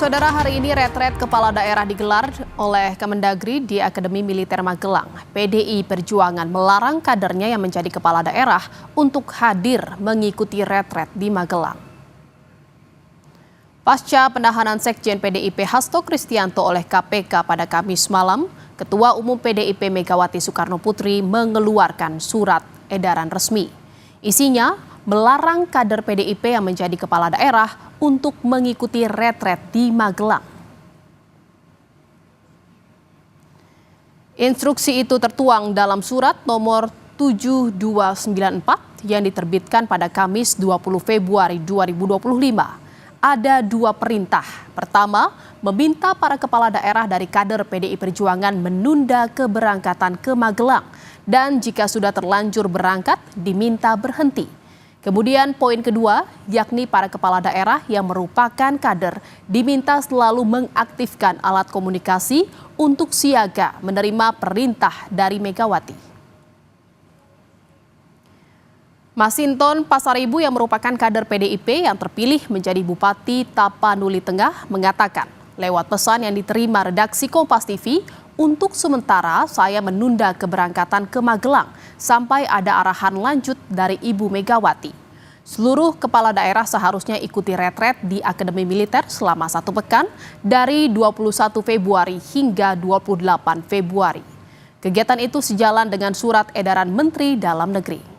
Saudara, hari ini retret kepala daerah digelar oleh Kemendagri di Akademi Militer Magelang. PDI Perjuangan melarang kadernya yang menjadi kepala daerah untuk hadir mengikuti retret di Magelang. Pasca penahanan Sekjen PDIP Hasto Kristianto oleh KPK pada Kamis malam, Ketua Umum PDIP Megawati Soekarno Putri mengeluarkan surat edaran resmi. Isinya melarang kader PDIP yang menjadi kepala daerah untuk mengikuti retret di Magelang. Instruksi itu tertuang dalam surat nomor 7294 yang diterbitkan pada Kamis 20 Februari 2025. Ada dua perintah. Pertama, meminta para kepala daerah dari kader PDI Perjuangan menunda keberangkatan ke Magelang dan jika sudah terlanjur berangkat diminta berhenti. Kemudian poin kedua, yakni para kepala daerah yang merupakan kader diminta selalu mengaktifkan alat komunikasi untuk siaga menerima perintah dari Megawati. Masinton Pasaribu yang merupakan kader PDIP yang terpilih menjadi Bupati Tapanuli Tengah mengatakan lewat pesan yang diterima redaksi Kompas TV, untuk sementara saya menunda keberangkatan ke Magelang sampai ada arahan lanjut dari Ibu Megawati. Seluruh kepala daerah seharusnya ikuti retret di Akademi Militer selama 1 pekan dari 21 Februari hingga 28 Februari. Kegiatan itu sejalan dengan surat edaran Menteri Dalam Negeri.